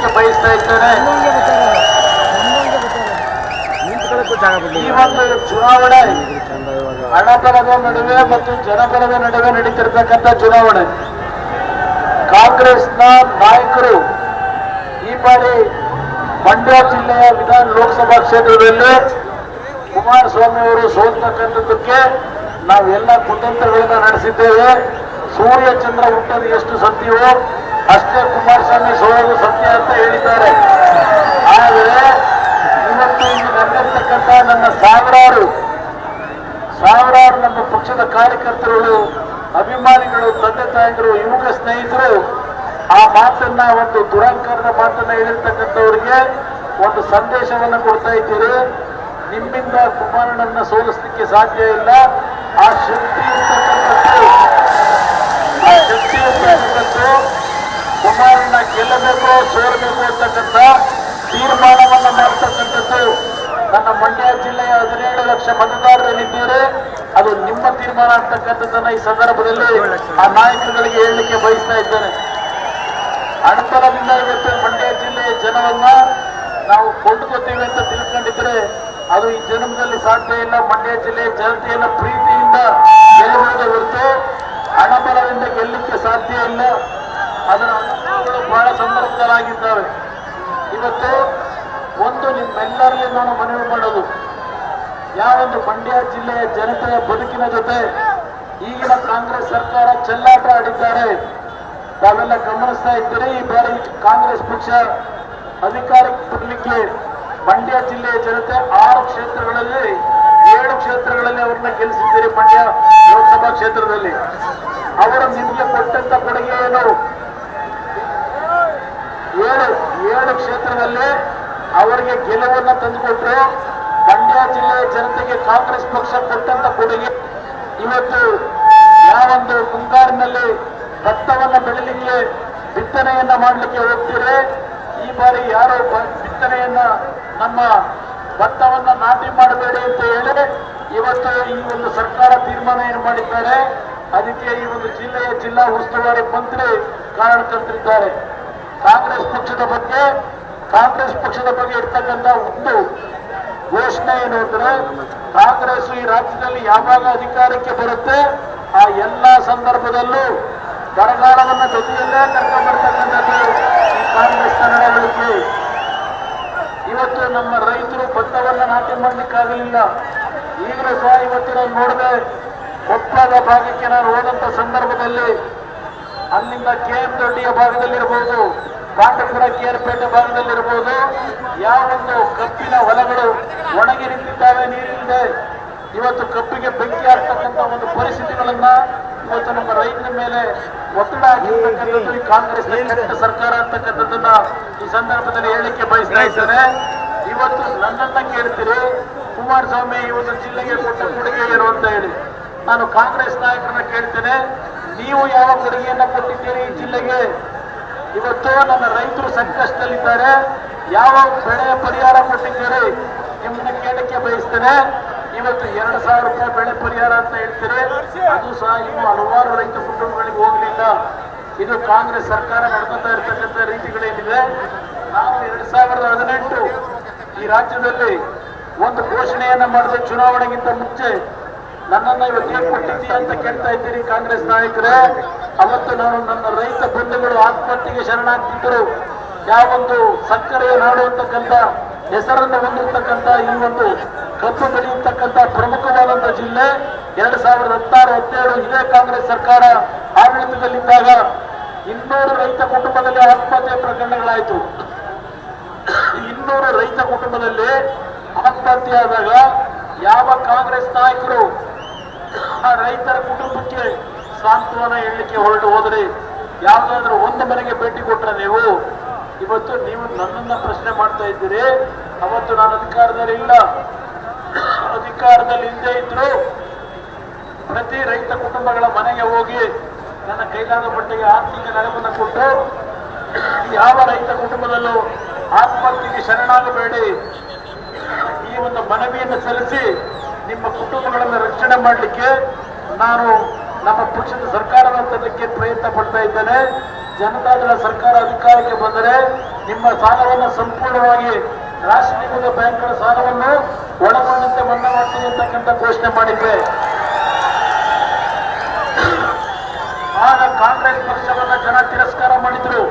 ಹೇಳಲಿಕ್ಕೆ ಬಯಸ್ತಾ ಇದ್ದೇನೆ. ಈ ಒಂದು ಚುನಾವಣೆ ಹಣಬಲದ ನಡುವೆ ಮತ್ತು ಜನಬಲದ ನಡುವೆ ನಡೀತಿರ್ತಕ್ಕಂಥ ಚುನಾವಣೆ. ಕಾಂಗ್ರೆಸ್ನ ನಾಯಕರು ಈ ಬಾರಿ ಮಂಡ್ಯ ಜಿಲ್ಲೆಯ ಲೋಕಸಭಾ ಕ್ಷೇತ್ರದಲ್ಲಿ ಕುಮಾರಸ್ವಾಮಿ ಅವರು ಸೋಲ್ತಕ್ಕಂಥದ್ದಕ್ಕೆ ನಾವೆಲ್ಲ ಕುತಂತ್ರಗಳನ್ನ ನಡೆಸಿದ್ದೇವೆ. ಸೂರ್ಯ ಚಂದ್ರ ಹುಟ್ಟೋದು ಎಷ್ಟು ಸತ್ಯವೋ ಅಷ್ಟೇ ಕುಮಾರಸ್ವಾಮಿ ಸೋಲೋದು ಸತ್ಯ ಅಂತ ಹೇಳಿದ್ದಾರೆ. ಆದರೆ ಇವತ್ತು ಇಲ್ಲಿ ನಡೆದಿರ್ತಕ್ಕಂಥ ನನ್ನ ಸಾವಿರಾರು ನಮ್ಮ ಪಕ್ಷದ ಕಾರ್ಯಕರ್ತರುಗಳು, ಅಭಿಮಾನಿಗಳು, ತಂದೆ ತಾಯಿಗಳು, ಯುವಕ ಸ್ನೇಹಿತರು ಆ ಮಾತನ್ನ, ಒಂದು ದುರಂಕಾರದ ಮಾತನ್ನ ಹೇಳಿರ್ತಕ್ಕಂಥವ್ರಿಗೆ ಒಂದು ಸಂದೇಶವನ್ನು ಕೊಡ್ತಾ ಇದ್ದೀರಿ. ನಿಮ್ಮಿಂದ ಕುಮಾರಣ್ಣನ್ನ ಸೋಲಿಸಲಿಕ್ಕೆ ಸಾಧ್ಯ ಇಲ್ಲ. ಆ ಶಕ್ತಿ ಇರ್ತಕ್ಕಂಥದ್ದು ಕುಮಾರಣ್ಣ ಗೆಲ್ಲಬೇಕು ಸೋಲಬೇಕು ಅಂತಕ್ಕಂಥ ತೀರ್ಮಾನವನ್ನ ಮಾಡತಕ್ಕಂಥದ್ದು ನನ್ನ ಮಂಡ್ಯ ಜಿಲ್ಲೆಯ 17 ಲಕ್ಷ ಮತದಾರರಲ್ಲಿದ್ದೀರಿ. ಅದು ನಿಮ್ಮ ತೀರ್ಮಾನ ಅಂತಕ್ಕಂಥದ್ದನ್ನ ಈ ಸಂದರ್ಭದಲ್ಲಿ ಆ ನಾಯಕರುಗಳಿಗೆ ಹೇಳಲಿಕ್ಕೆ ಬಯಸ್ತಾ ಇದ್ದೇನೆ. ಅಣತನದಿಂದ ಇವತ್ತು ಮಂಡ್ಯ ಜಿಲ್ಲೆಯ ಜನವನ್ನ ನಾವು ಕೊಂಡುಕೊತೀವಿ ಅಂತ ತಿಳ್ಕೊಂಡಿದ್ರೆ ಅದು ಈ ಜನ್ಮದಲ್ಲಿ ಸಾಧ್ಯ ಇಲ್ಲ. ಮಂಡ್ಯ ಜಿಲ್ಲೆಯ ಜನತೆಯನ್ನ ಪ್ರೀತಿಯಿಂದ ಗೆಲ್ಲುವುದೇ ಹೊರತು ಹಣಬಲದಿಂದ ಗೆಲ್ಲಲಿಕ್ಕೆ ಸಾಧ್ಯ ಇಲ್ಲ. ಅದರ ಅನುಭವಗಳು ಬಹಳ ಸಂದರ್ಭದಲ್ಲಾಗಿದ್ದಾವೆ. ಇವತ್ತು ಒಂದು ನಿಮ್ಮೆಲ್ಲರಲ್ಲಿ ನಾನು ಮನವಿ ಮಾಡೋದು, ಯಾವೊಂದು ಮಂಡ್ಯ ಜಿಲ್ಲೆಯ ಜನತೆಯ ಬದುಕಿನ ಜೊತೆ ಈಗಿನ ಕಾಂಗ್ರೆಸ್ ಸರ್ಕಾರ ಚೆಲ್ಲಾಟ ಆಡಿದ್ದಾರೆ ತಾವೆಲ್ಲ ಗಮನಿಸ್ತಾ ಇದ್ದೀರಿ. ಈ ಬಾರಿ ಕಾಂಗ್ರೆಸ್ ಪಕ್ಷ ಅಧಿಕಾರಕ್ಕೆ ಬರಲಿಕ್ಕೆ ಮಂಡ್ಯ ಜಿಲ್ಲೆಯ ಜನತೆ 6 ಕ್ಷೇತ್ರಗಳಲ್ಲಿ 7 ಕ್ಷೇತ್ರಗಳಲ್ಲಿ ಅವ್ರನ್ನ ಗೆಲ್ಲಿಸಿದ್ದೀರಿ. ಮಂಡ್ಯ ಲೋಕಸಭಾ ಕ್ಷೇತ್ರದಲ್ಲಿ ಅವರು ನಿಮಗೆ ಕೊಟ್ಟಂತ ಕೊಡುಗೆ ಏನು? 7 ಕ್ಷೇತ್ರದಲ್ಲಿ ಅವರಿಗೆ ಗೆಲುವನ್ನ ತಂದುಕೊಟ್ರು. ಮಂಡ್ಯ ಜಿಲ್ಲೆಯ ಜನತೆಗೆ ಕಾಂಗ್ರೆಸ್ ಪಕ್ಷ ಕೊಟ್ಟಂತ ಕೊಡುಗೆ ಇವತ್ತು ಯಾವೊಂದು ಮುಂಗಾರಿನಲ್ಲಿ ಭತ್ತವನ್ನ ಬೆಳಿಲಿಕ್ಕೆ ಬಿತ್ತನೆಯನ್ನ ಮಾಡಲಿಕ್ಕೆ ಹೋಗ್ತೀರಿ. ಈ ಬಾರಿ ಯಾರು ಬಿತ್ತನೆಯನ್ನ ನಮ್ಮ ಭತ್ತವನ್ನ ನಾಟಿ ಮಾಡಬೇಡಿ ಅಂತ ಹೇಳಿ ಇವತ್ತು ಈ ಒಂದು ಸರ್ಕಾರ ತೀರ್ಮಾನ ಏನು ಮಾಡಿದ್ದಾರೆ. ಅದಕ್ಕೆ ಈ ಒಂದು ಜಿಲ್ಲೆಯ ಜಿಲ್ಲಾ ಉಸ್ತುವಾರಿ ಮಂತ್ರಿ ಕಾರಣಕರ್ತರಿದ್ದಾರೆ. ಕಾಂಗ್ರೆಸ್ ಪಕ್ಷದ ಬಗ್ಗೆ ಇರ್ತಕ್ಕಂಥ ಒಂದು ಘೋಷಣೆ ಏನು ಅಂದ್ರೆ, ಕಾಂಗ್ರೆಸ್ ಈ ರಾಜ್ಯದಲ್ಲಿ ಯಾವಾಗ ಅಧಿಕಾರಕ್ಕೆ ಬರುತ್ತೆ ಆ ಎಲ್ಲ ಸಂದರ್ಭದಲ್ಲೂ ಬರಗಾಲವನ್ನು ಜೊತೆಯಲ್ಲೇ ಕರ್ಕೊಂಡು ಬರ್ತಕ್ಕಂಥದ್ದು ಈ ಕಾಂಗ್ರೆಸ್ ನಡವಳಿಕೆ. ಇವತ್ತು ನಮ್ಮ ರೈತರು ಭತ್ತವನ್ನ ನಾಟಿ ಮಾಡಲಿಕ್ಕಾಗಲಿಲ್ಲ. ಈಗಲೂ ಸಹ ಇವತ್ತು ನಾನು ನೋಡಿದೆ, ಕೊಪ್ಪಳದ ಭಾಗಕ್ಕೆ ನಾನು ಹೋದಂತ ಸಂದರ್ಭದಲ್ಲಿ ಅಲ್ಲಿಂದ KM ದೊಡ್ಡಿಯ ಭಾಗದಲ್ಲಿರ್ಬೋದು, ಪಾಂಡಪುರ KR-ಪೇಟೆ ಭಾಗದಲ್ಲಿರ್ಬೋದು, ಯಾವೊಂದು ಕಬ್ಬಿನ ಹೊಲಗಳು ಒಣಗಿ ನಿಂತಿದ್ದಾವೆ, ನೀರಿಲ್ಲದೆ ಇವತ್ತು ಕಬ್ಬಿಗೆ ಬೆಂಕಿ ಹಾಕ್ತಕ್ಕಂಥ ಒಂದು ಪರಿಸ್ಥಿತಿಗಳನ್ನ ಇವತ್ತು ನಮ್ಮ ರೈತರ ಮೇಲೆ ಒತ್ತಡ ಹಾಕಿರ್ತಕ್ಕಂಥದ್ದು ಈ ಕಾಂಗ್ರೆಸ್ ಸರ್ಕಾರ ಅಂತಕ್ಕಂಥದ್ದನ್ನ ಈ ಸಂದರ್ಭದಲ್ಲಿ ಹೇಳಲಿಕ್ಕೆ ಬಯಸ್ತಾ ಇದ್ದೇನೆ. ಇವತ್ತು ನನ್ನನ್ನ ಕೇಳ್ತೀರಿ, ಕುಮಾರಸ್ವಾಮಿ ಈ ಒಂದು ಜಿಲ್ಲೆಗೆ ಕೊಟ್ಟ ಕೊಡುಗೆ ಏನು ಅಂತ ಹೇಳಿ. ನಾನು ಕಾಂಗ್ರೆಸ್ ನಾಯಕರನ್ನ ಕೇಳ್ತೇನೆ, ನೀವು ಯಾವ ಕೊಡುಗೆಯನ್ನ ಕೊಟ್ಟಿದ್ದೀರಿ ಈ ಜಿಲ್ಲೆಗೆ? ಇವತ್ತು ನನ್ನ ರೈತರು ಸಂಕಷ್ಟದಲ್ಲಿದ್ದಾರೆ, ಯಾವ ಬೆಳೆ ಪರಿಹಾರ ಕೊಟ್ಟಿದ್ದೀರಿ ನಿಮ್ಮನ್ನ ಕೇಳಕ್ಕೆ ಬಯಸ್ತೇನೆ. ಇವತ್ತು 2,000 ರೂಪಾಯಿ ಬೆಳೆ ಪರಿಹಾರ ಅಂತ ಹೇಳ್ತೀರಿ, ಅದು ಸಹ ಇನ್ನು ಹಲವಾರು ರೈತ ಕುಟುಂಬಗಳಿಗೆ ಹೋಗಲಿಲ್ಲ. ಇದು ಕಾಂಗ್ರೆಸ್ ಸರ್ಕಾರ ನಡ್ಕೊತಾ ಇರ್ತಕ್ಕಂಥ ರೀತಿಗಳೇನಿದೆ. ನಾನು 2018 ಈ ರಾಜ್ಯದಲ್ಲಿ ಒಂದು ಘೋಷಣೆಯನ್ನ ಮಾಡಿದೆ, ಚುನಾವಣೆಗಿಂತ ಮುಂಚೆ ನನ್ನನ್ನ ಇವತ್ತು ಕೊಟ್ಟಿದ್ದೀಯ ಅಂತ ಕೇಳ್ತಾ ಇದ್ದೀರಿ ಕಾಂಗ್ರೆಸ್ ನಾಯಕರೇ. ಅವತ್ತು ನಾನು ನನ್ನ ರೈತ ಬಂಧುಗಳು ಆತ್ಮಹತ್ಯೆಗೆ ಶರಣಾಗ್ತಿದ್ದರು. ಯಾವೊಂದು ಸಕ್ಕರೆಯ ನಾಡು ಅಂತಕ್ಕಂಥ ಹೆಸರನ್ನು ಹೊಂದಿರ್ತಕ್ಕಂಥ ಈ ಒಂದು ಕಬ್ಬು ಬೆಳೆಯತಕ್ಕಂಥ ಪ್ರಮುಖವಾದಂತಹ ಜಿಲ್ಲೆ 2016-17 ಇದೇ ಕಾಂಗ್ರೆಸ್ ಸರ್ಕಾರ ಆಡಳಿತದಲ್ಲಿದ್ದಾಗ 200 ರೈತ ಕುಟುಂಬದಲ್ಲಿ ಆತ್ಮಹತ್ಯೆ ಪ್ರಕರಣಗಳಾಯಿತು. 200 ರೈತ ಕುಟುಂಬದಲ್ಲಿ ಆತ್ಮಹತ್ಯೆ ಆದಾಗ ಯಾವ ಕಾಂಗ್ರೆಸ್ ನಾಯಕರು ಆ ರೈತರ ಕುಟುಂಬಕ್ಕೆ ಸಾಂತ್ವನ ಹೇಳಲಿಕ್ಕೆ ಹೊರಟು ಹೋದ್ರಿ? ಯಾವ್ದಾದ್ರು ಒಂದು ಮನೆಗೆ ಭೇಟಿ ಕೊಟ್ರ ನೀವು? ಇವತ್ತು ನೀವು ನನ್ನನ್ನ ಪ್ರಶ್ನೆ ಮಾಡ್ತಾ ಇದ್ದೀರಿ. ಅವತ್ತು ನಾನು ಅಧಿಕಾರದಲ್ಲಿ ಇಲ್ಲದೆ ಇದ್ರು ಪ್ರತಿ ರೈತ ಕುಟುಂಬಗಳ ಮನೆಗೆ ಹೋಗಿ ನನ್ನ ಕೈಲಾದ ಮಟ್ಟಿಗೆ ಆರ್ಥಿಕ ನೆರವನ್ನು ಕೊಟ್ಟು ಯಾವ ರೈತ ಕುಟುಂಬದಲ್ಲೂ ಆತ್ಮಹತ್ಯೆಗೆ ಶರಣಾಗಬೇಡಿ, ಈ ಒಂದು ಮನವಿಯನ್ನು ಸಲ್ಲಿಸಿ ನಿಮ್ಮ ಕುಟುಂಬಗಳನ್ನು ರಕ್ಷಣೆ ಮಾಡಲಿಕ್ಕೆ ನಾನು ನಮ್ಮ ಪಕ್ಷದ ಸರ್ಕಾರವನ್ನು ತರಲಿಕ್ಕೆ ಪ್ರಯತ್ನ ಪಡ್ತಾ ಇದ್ದೇನೆ. ಜನತಾದಳ ಸರ್ಕಾರ ಅಧಿಕಾರಕ್ಕೆ ಬಂದರೆ ನಿಮ್ಮ ಸಾಲವನ್ನು ಸಂಪೂರ್ಣವಾಗಿ ರಾಷ್ಟ್ರೀಕೃತ ಬ್ಯಾಂಕ್ಗಳ ಸಾಲವನ್ನು ಒಳಗೊಂಡಂತೆ ಮನ್ನಾ ಮಾಡ್ತೀನಿ ಅಂತಕ್ಕಂಥ ಘೋಷಣೆ ಮಾಡಿದ್ದೆ. ಆಗ ಕಾಂಗ್ರೆಸ್ ಪಕ್ಷವನ್ನ ಜನ ತಿರಸ್ಕಾರ ಮಾಡಿದ್ರು.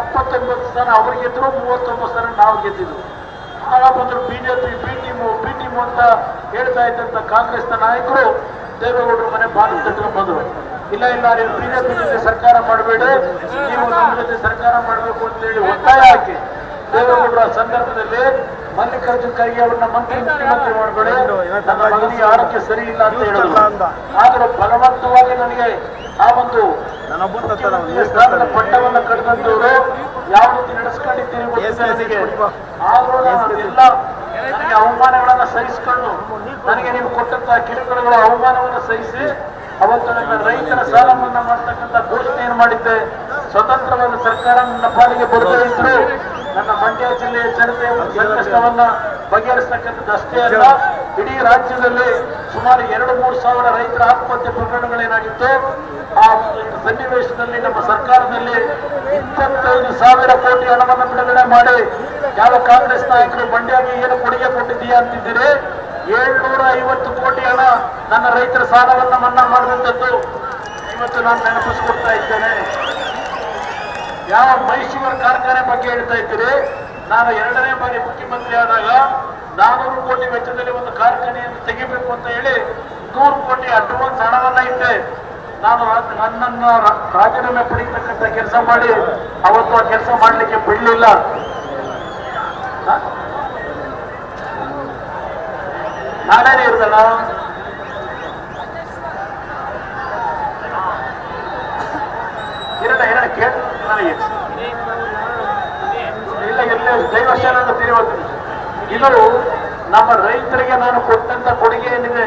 79 ಸ್ಥಾನ ಅವ್ರು ಗೆದ್ರು, 39 ಸ್ಥಾನ ನಾವು ಗೆದ್ದಿದ್ರು. ಆಗ ಬಂದ್ರು ಬಿಜೆಪಿ ಬಿ ಟೀಮು ಅಂತ ಹೇಳ್ತಾ ಇದ್ದಂತ ಕಾಂಗ್ರೆಸ್ನ ನಾಯಕರು ದೇವೇಗೌಡರು ಮನೆ ಬಾಗಿಲು ತಟ್ಕೊಂಡು ಬಂದ್ರು. ಇಲ್ಲ ನೀವು ಬಿಜೆಪಿ ಜೊತೆ ಸರ್ಕಾರ ಮಾಡಬೇಡಿ, ನೀವು ನಮ್ಮ ಜೊತೆ ಸರ್ಕಾರ ಮಾಡಬೇಕು ಅಂತ ಹೇಳಿ ಒತ್ತಾಯ ಹಾಕಿ ದೇವೇಗೌಡರ ಸಂದರ್ಭದಲ್ಲಿ ಮಲ್ಲಿಕಾರ್ಜುನ್ ಖರ್ಗೆ ಅವ್ರನ್ನ ಮುಖ್ಯಮಂತ್ರಿ ಮಾಡಬೇಡಿ, ನನ್ನ ಮಗನಿಗೆ ಆರೋಗ್ಯ ಸರಿ ಇಲ್ಲ ಅಂತ ಹೇಳಿದ್ರು. ಆದರೂ ಬಲವಂತವಾಗಿ ನನಗೆ ಆ ಒಂದು ಸ್ಥಾನದ ಪಟ್ಟವನ್ನು ಕಳೆದಂತವರು ಯಾವ ರೀತಿ ನಡೆಸ್ಕೊಂಡಿದ್ದೀರಿ ಗೊತ್ತಿದೆ. ಆದರೂ ಎಲ್ಲ ನನಗೆ ಅವಮಾನಗಳನ್ನ ಸಹಿಸಿಕೊಂಡು ನನಗೆ ನೀವು ಕೊಟ್ಟಂತಹ ಕಿರುಕುಳಗಳ ಅವಮಾನವನ್ನು ಸಹಿಸಿ ಅವತ್ತು ನನ್ನ ರೈತರ ಸಾಲ ಮನ್ನಾ ಮಾಡತಕ್ಕಂಥ ಘೋಷಣೆಯನ್ನು ಮಾಡಿದ್ದೆ. ಸ್ವತಂತ್ರವಾದ ಸರ್ಕಾರ ನನ್ನ ಪಾಲಿಗೆ ಬರದೇ ಇದ್ರು ನನ್ನ ಮಂಡ್ಯ ಜಿಲ್ಲೆಯ ಜನತೆಯ ಸಂಕಷ್ಟವನ್ನ ಬಗೆಹರಿಸತಕ್ಕಂಥದ್ದು ಅಷ್ಟೇ ಅಲ್ಲ, ಇಡೀ ರಾಜ್ಯದಲ್ಲಿ ಸುಮಾರು 2-3 ಸಾವಿರ ರೈತರ ಆತ್ಮಹತ್ಯೆ ಪ್ರಕರಣಗಳೇನಾಗಿತ್ತು. ಆ ಸನ್ನಿವೇಶದಲ್ಲಿ ನಮ್ಮ ಸರ್ಕಾರದಲ್ಲಿ 25,000 ಕೋಟಿ ಹಣವನ್ನು ಬಿಡುಗಡೆ ಮಾಡಿ ಯಾವ ಕಾಂಗ್ರೆಸ್ ನಾಯಕರು ಮಂಡ್ಯಗೆ ಏನು ಕೊಡುಗೆ ಕೊಟ್ಟಿದ್ದೀಯಾ ಅಂತಿದ್ದೀರಿ. 750 ಕೋಟಿ ಹಣ ನನ್ನ ರೈತರ ಸಾಲವನ್ನು ಮನ್ನಾ ಮಾಡುವಂಥದ್ದು ಇವತ್ತು ನಾನು ನೆನಪಿಸ್ಕೊಡ್ತಾ ಇದ್ದೇನೆ. ಯಾವ ಮೈಸೂರು ಕಾರ್ಖಾನೆ ಬಗ್ಗೆ ಹೇಳ್ತಾ ಇದ್ದೀರಿ. ನಾನು 2ನೇ ಬಾರಿ ಮುಖ್ಯಮಂತ್ರಿ ಆದಾಗ 400 ಕೋಟಿ ವೆಚ್ಚದಲ್ಲಿ ಒಂದು ಕಾರ್ಖಾನೆಯನ್ನು ತೆಗಿಬೇಕು ಅಂತ ಹೇಳಿ 100 ಕೋಟಿ ಅಡ್ವಾನ್ಸ್ ಹಣವನ್ನ ಇಟ್ಟೆ. ನಾನು ನನ್ನನ್ನು ರಾಜೀನಾಮೆ ಪಡೀತಕ್ಕಂಥ ಕೆಲಸ ಮಾಡಿ ಅವತ್ತು ಆ ಕೆಲಸ ಮಾಡಲಿಕ್ಕೆ ಬಿಡಲಿಲ್ಲ. ನಾನೇನೇ ಇರ್ದಲ್ಲ ಎರಡು ಕೇಳ ನನಗೆ ಇಲ್ಲ ಎಲ್ಲೇ ದೈವಶಾಲ ತಿರುವತ್ತೀನಿ. ಇದು ನಮ್ಮ ರೈತರಿಗೆ ನಾನು ಕೊಟ್ಟಂತ ಕೊಡುಗೆ ಏನಿದೆ,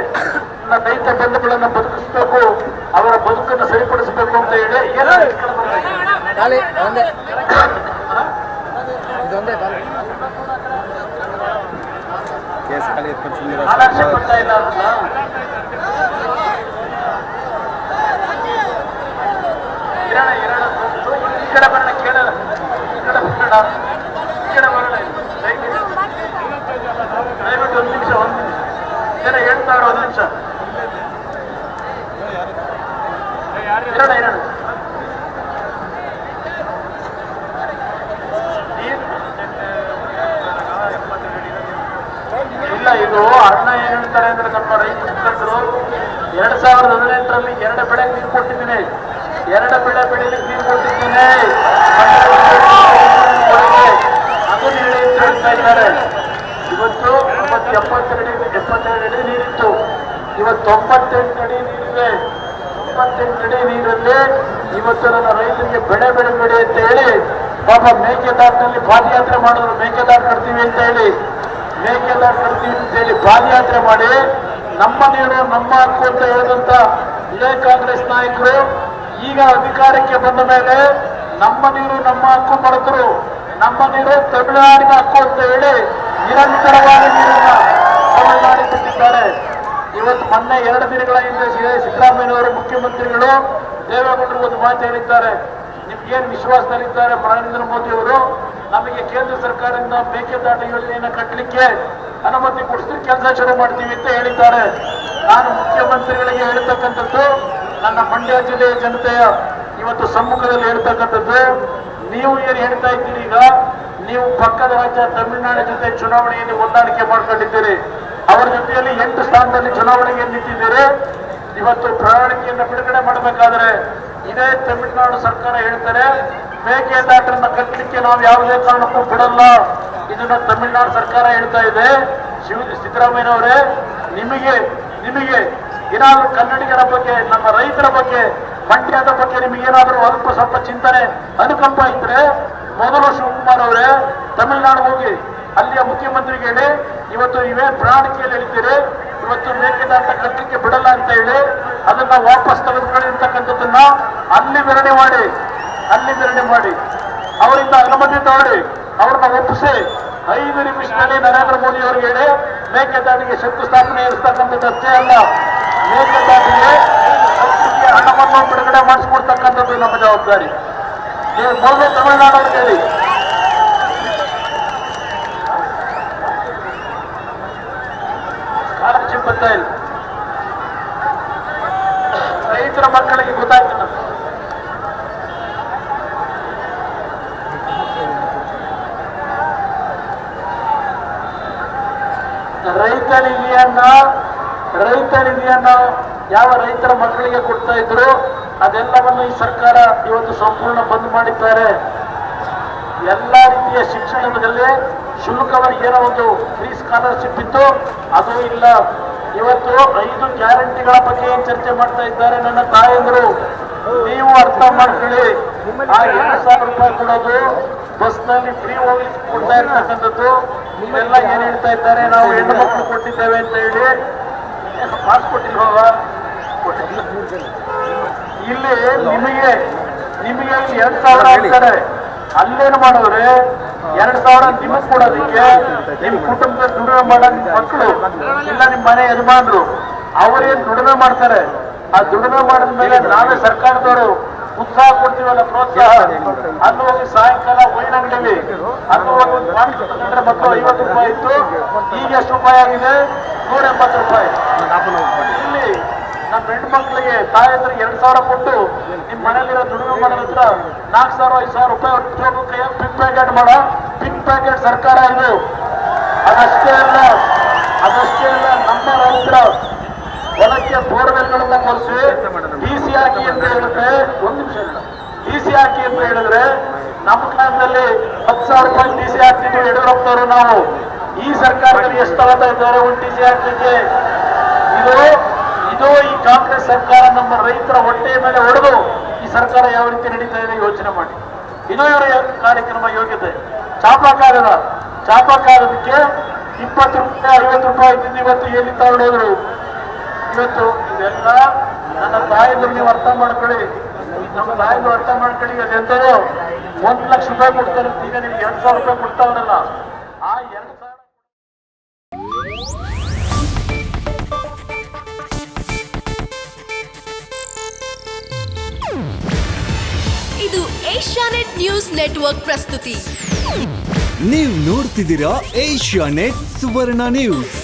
ನನ್ನ ರೈತ ಬಂಧುಗಳನ್ನು ಬದುಕಿಸಬೇಕು, ಅವರ ಬದುಕನ್ನು ಸರಿಪಡಿಸಬೇಕು ಅಂತ ಹೇಳಿ ಆಲೋಚನೆ ಕೊಡ್ತಾ ಇಲ್ಲ ಅಂತ ಈ ಕಡೆ ಬರೋಣ ಕೇಳಲ್ಲ, ಈ ಕಡೆ ಬರೋಣ, ಈ ಕಡೆ ಬರೋಣ. ದಯವಿಟ್ಟು ಒಂದು ನಿಮಿಷ ಜನ ಹೇಳ್ತಾರೆ, ಒಂದು ನಿಮಿಷ ಇರೋಣ. ಇಲ್ಲ, ಇದು ಅಣ್ಣ ಏನ್ ಹೇಳ್ತಾರೆ ಅಂದ್ರೆ ನಮ್ಮ ರೈತ ಮುಖಂಡರು 2018ರಲ್ಲಿ 2 ಬೆಳೆಗೆ ನೀರು ಕೊಟ್ಟಿದ್ದೀನಿ, 2 ಬೆಳೆ ಬೆಳೀಲಿಕ್ಕೆ ನೀರು ಕೊಟ್ಟಿದ್ದೀನಿ, ಅದು ಹೇಳಿ ಅಂತ ಹೇಳ್ತಾ ಇದ್ದಾರೆ. ಇವತ್ತು 72 ಅಡಿ ನೀರಿತ್ತು, ಇವತ್ತು 98 ಅಡಿ ನೀರಿದೆ. 98 ಅಡಿ ನೀರಲ್ಲಿ ಇವತ್ತು ನನ್ನ ರೈತರಿಗೆ ಬೆಳೆ ಬೆಳೆಬೇಡಿ ಅಂತ ಹೇಳಿ ಪಾಪ ಮೇಕೆದಾಟಿನಲ್ಲಿ ಪಾದಯಾತ್ರೆ ಮಾಡಿದ್ರು. ಮೇಕೆದಾಟು ಕಟ್ತೀವಿ ಅಂತ ಹೇಳಿ ಪಾದಯಾತ್ರೆ ಮಾಡಿ ನಮ್ಮ ನೀರು ನಮ್ಮ ಹಕ್ಕು ಅಂತ ಹೇಳಿದಂತ ಇದೇ ಕಾಂಗ್ರೆಸ್ ನಾಯಕರು ಈಗ ಅಧಿಕಾರಕ್ಕೆ ಬಂದ ಮೇಲೆ ನಮ್ಮ ನೀರು ನಮ್ಮ ಹಕ್ಕು ಮಾಡಿದ್ರು. ನಮ್ಮ ನೀರು ತಮಿಳುನಾಡಿನ ಹಕ್ಕು ಅಂತ ಹೇಳಿ ನಿರಂತರವಾಗಿ ನೀರನ್ನ ತಮಿಳುನಾಡಿಗೆ ಬಿಟ್ಟಿದ್ದಾರೆ. ಇವತ್ತು ಮೊನ್ನೆ 2 ದಿನಗಳ ಹಿಂದೆ ಸಿದ್ದರಾಮಯ್ಯನವರು ಮುಖ್ಯಮಂತ್ರಿಗಳು ದೇವೇಗೌಡರು ಒಂದು ಮಾತು ಹೇಳಿದ್ದಾರೆ. ನಿಮ್ಗೇನು ವಿಶ್ವಾಸದಲ್ಲಿದ್ದಾರೆ ನರೇಂದ್ರ ಮೋದಿ ಅವರು, ನಮಗೆ ಕೇಂದ್ರ ಸರ್ಕಾರದಿಂದ ಮೇಕೆದಾಟು ಯೋಜನೆಯನ್ನು ಕಟ್ಟಲಿಕ್ಕೆ ಅನುಮತಿ ಕೊಡಿಸಿ ಕೆಲಸ ಶುರು ಮಾಡ್ತೀವಿ ಅಂತ ಹೇಳಿದ್ದಾರೆ. ನಾನು ಮುಖ್ಯಮಂತ್ರಿಗಳಿಗೆ ಹೇಳ್ತಕ್ಕಂಥದ್ದು, ನನ್ನ ಮಂಡ್ಯ ಜಿಲ್ಲೆಯ ಜನತೆಯ ಇವತ್ತು ಸಮ್ಮುಖದಲ್ಲಿ ಹೇಳ್ತಕ್ಕಂಥದ್ದು, ನೀವು ಏನು ಹೇಳ್ತಾ ಇದ್ದೀರಿ, ಈಗ ನೀವು ಪಕ್ಕದ ರಾಜ್ಯ ತಮಿಳುನಾಡು ಜೊತೆ ಚುನಾವಣೆಯಲ್ಲಿ ಹೊಂದಾಣಿಕೆ ಮಾಡ್ಕೊಂಡಿದ್ದೀರಿ. ಅವರ ಜೊತೆಯಲ್ಲಿ 8 ಸ್ಥಾನದಲ್ಲಿ ಚುನಾವಣೆಗೆ ನಿಂತಿದ್ದೀರಿ. ಇವತ್ತು ಪ್ರಣಾಳಿಕೆಯನ್ನು ಬಿಡುಗಡೆ ಮಾಡಬೇಕಾದ್ರೆ ಇದೇ ತಮಿಳುನಾಡು ಸರ್ಕಾರ ಹೇಳ್ತಾರೆ ಮೇಕೆದಾಟನ್ನು ಕಟ್ಟಲಿಕ್ಕೆ ನಾವು ಯಾವುದೇ ಕಾರಣಕ್ಕೂ ಬಿಡಲ್ಲ. ಇದನ್ನ ತಮಿಳುನಾಡು ಸರ್ಕಾರ ಹೇಳ್ತಾ ಇದೆ. ಸಿದ್ದರಾಮಯ್ಯನವರೇ, ನಿಮಗೆ ಏನಾದ್ರೂ ಕನ್ನಡಿಗರ ಬಗ್ಗೆ, ನಮ್ಮ ರೈತರ ಬಗ್ಗೆ, ಮಂಡ್ಯದ ಬಗ್ಗೆ ನಿಮಗೇನಾದ್ರೂ ಅಲ್ಪ ಸ್ವಲ್ಪ ಚಿಂತನೆ ಅನುಕಂಪ ಇದ್ರೆ ಮೊದಲು ಶಿವಕುಮಾರ್ ಅವರೇ ತಮಿಳುನಾಡು ಹೋಗಿ ಅಲ್ಲಿಯ ಮುಖ್ಯಮಂತ್ರಿಗೆ ಹೇಳಿ, ಇವತ್ತು ನೀವೇನ್ ಪ್ರಣಾಳಿಕೆಯಲ್ಲಿ ಹೇಳ್ತೀರಿ ಇವತ್ತು ಮೇಕೆದಾಟ ಕಟ್ಟಲಿಕ್ಕೆ ಬಿಡಲ್ಲ ಅಂತ ಹೇಳಿ ಅದನ್ನ ವಾಪಸ್ ತೆಗೆದುಕೊಂಡಿರ್ತಕ್ಕಂಥದ್ದನ್ನ ಅಲ್ಲಿ ವಿವರಣೆ ಮಾಡಿ ಅವರಿಂದ ಅನುಮತಿ ತಗೊಳ್ಳಿ, ಅವ್ರನ್ನ ಒಪ್ಪಿಸಿ 5 ನಿಮಿಷದಲ್ಲಿ ನರೇಂದ್ರ ಮೋದಿ ಅವರಿಗೆ ಹೇಳಿ ಮೇಕೆದಾಟಿಗೆ ಶಂಕುಸ್ಥಾಪನೆ ಇರಿಸ್ತಕ್ಕಂಥದ್ದು ಅಷ್ಟೇ ಅಲ್ಲ, ಮೇಕೆದಾಟಿಗೆ ಹಣವನ್ನು ಬಿಡುಗಡೆ ಮಾಡಿಸಿಕೊಡ್ತಕ್ಕಂಥದ್ದು ನಮ್ಮ ಜವಾಬ್ದಾರಿ. ನೀವು ಮೊದಲು ತಮಿಳುನಾಡು ಅವ್ರಿಗೆ ಹೇಳಿ, ರೈತ ನಿಧಿಯನ್ನ ಯಾವ ರೈತರ ಮಕ್ಕಳಿಗೆ ಕೊಡ್ತಾ ಇದ್ರು ಅದೆಲ್ಲವನ್ನು ಈ ಸರ್ಕಾರ ಇವತ್ತು ಸಂಪೂರ್ಣ ಬಂದ್ ಮಾಡಿದ್ದಾರೆ. ಎಲ್ಲ ರೀತಿಯ ಶಿಕ್ಷಣದಲ್ಲಿ ಶುಲ್ಕವರಿಗೆ ಏನೋ ಒಂದು ಫ್ರೀ ಸ್ಕಾಲರ್ಶಿಪ್ ಇತ್ತು, ಅದು ಇಲ್ಲ. ಇವತ್ತು 5 ಗ್ಯಾರಂಟಿಗಳ ಬಗ್ಗೆ ಏನ್ ಚರ್ಚೆ ಮಾಡ್ತಾ ಇದ್ದಾರೆ ನನ್ನ ತಾಯಂದ್ರು, ನೀವು ಅರ್ಥ ಮಾಡ್ಕೊಳ್ಳಿ. ಆ 2,000 ರೂಪಾಯಿ ಕೊಡೋದು, ಬಸ್ನಲ್ಲಿ ಫ್ರೀ ಹೋಗ್ಲಿಕ್ಕೆ ಕೊಡ್ತಾ ಇರ್ತಕ್ಕಂಥದ್ದು, ಇವೆಲ್ಲ ಏನ್ ಹೇಳ್ತಾ ಇದ್ದಾರೆ, ನಾವು ಹೆಣ್ಣು ಮಕ್ಕಳು ಕೊಟ್ಟಿದ್ದೇವೆ ಅಂತ ಹೇಳಿ. ಪಾಸ್ ಕೊಟ್ಟಿಲ್ವ? ಇಲ್ಲಿ ನಿಮಗೆ 2,000 ಅಂತಾರೆ. ಅಲ್ಲೇನು ಮಾಡಿದ್ರೆ 2,000 ನಿಮಗ್ ಕೊಡೋದಕ್ಕೆ ನಿಮ್ ಕುಟುಂಬದ ದುಡಿಮೆ ಮಾಡೋ ಮಕ್ಕಳು ಇಲ್ಲ ನಿಮ್ಮ ಮನೆ ಯಜಮಾನ್ರು ಅವರೇನ್ ದುಡಿಮೆ ಮಾಡ್ತಾರೆ. ಆ ದುಡಿಮೆ ಮಾಡಿದ ಮೇಲೆ ನಾವೇ ಸರ್ಕಾರದವರು ಉತ್ಸಾಹ ಕೊಡ್ತೀವಲ್ಲ, ಪ್ರೋತ್ಸಾಹ. ಅಲ್ಲಿ ಹೋಗಿ ಸಾಯಂಕಾಲ ವೈನ್ ಅಂಗಡಿಲಿ ಅಲ್ಲಿ ಹೋಗಿ ಒಂದು ಪಾಯಿಂಟ್ ತಗೊಂಡ್ರೆ ಮಕ್ಕಳು 50 ರೂಪಾಯಿ ಇತ್ತು, ಈಗ ಎಷ್ಟು ರೂಪಾಯಿ ಆಗಿದೆ? 180 ರೂಪಾಯಿ. ಇಲ್ಲಿ ನಮ್ಮ ಹೆಣ್ಣು ಮಕ್ಕಳಿಗೆ ತಾಯಂದ್ರಿಗೆ 2,000 ಕೊಟ್ಟು ನಿಮ್ ಮನೇಲಿರೋ ದುಡಿಮೆ ಮಾಡೋದ್ರ 4,000 5,000 ರೂಪಾಯಿ ಕೈಯಾಗ ಪಿಂಕ್ ಪ್ಯಾಕೆಟ್ ಮಾಡೋ ಪಿಂಕ್ ಪ್ಯಾಕೆಟ್ ಸರ್ಕಾರ ಇದು. ಅದಷ್ಟೇ ಅಲ್ಲ ನಮ್ಮ ರೈತರ ಹೊಲಕ್ಕೆ ಬೋರ್ವೆಲ್ಗಳನ್ನ ಕೊಡಿಸಿ ಡಿಸಿ ಹಾಕಿ ಅಂತ ಹೇಳಿದ್ರೆ, ಒಂದು ನಿಮಿಷ ಡಿಸಿ ಹಾಕಿ ಅಂತ ಹೇಳಿದ್ರೆ ನಮ್ಮ ಕಾಲದಲ್ಲಿ 10,000 ರೂಪಾಯಿ ಡಿಸಿ ಹಾಕ್ತಿದ್ವಿ ಯಡಿಯೂರಪ್ಪನವರು. ನಾವು ಈ ಸರ್ಕಾರದಲ್ಲಿ ಎಷ್ಟು ತಗೋತಾ ಇದ್ದಾರೆ ಒಂದು ಡಿಸಿ ಹಾಕ್ಲಿಕ್ಕೆ? ಇದು ಈ ಕಾಂಗ್ರೆಸ್ ಸರ್ಕಾರ ನಮ್ಮ ರೈತರ ಹೊಟ್ಟೆಯ ಮೇಲೆ ಹೊಡೆದು ಈ ಸರ್ಕಾರ ಯಾವ ರೀತಿ ನಡೀತಾ ಇದೆ ಯೋಚನೆ ಮಾಡಿ. ಇದು ಇವರ ಕಾರ್ಯಕ್ರಮ ಯೋಗ್ಯತೆ. ಚಾಪಕ್ಕಾಗೋದಕ್ಕೆ 20 ರೂಪಾಯಿ 50 ರೂಪಾಯಿ ಇದ್ದಿದ್ದು ಇವತ್ತು ಎಲ್ಲಿ ತಗೊಂಡೋದ್ರು. ಇವತ್ತು ಇದೆಲ್ಲ ನನ್ನ ತಾಯಿದ್ರು ನೀವು ಅರ್ಥ ಮಾಡ್ಕೊಳ್ಳಿ, ನಮ್ಮ ತಾಯಿದ್ರು ಅರ್ಥ ಮಾಡ್ಕೊಳ್ಳಿ. ಅದೆಂತರು 1 ಲಕ್ಷ ರೂಪಾಯಿ ಕೊಡ್ತಾರೆ, ಈಗ ನಿಮ್ಗೆ 2,000 ರೂಪಾಯಿ ಕೊಡ್ತಾವ್ರಲ್ಲ, ಆ 2,000 ಇದು ಏಷ್ಯಾನೆಟ್ ನ್ಯೂಸ್ ನೆಟ್ವರ್ಕ್ ಪ್ರಸ್ತುತಿ. ನೀವು ನೋಡ್ತಿದ್ದೀರಾ ಏಷ್ಯಾನೆಟ್ ಸುವರ್ಣ ನ್ಯೂಸ್.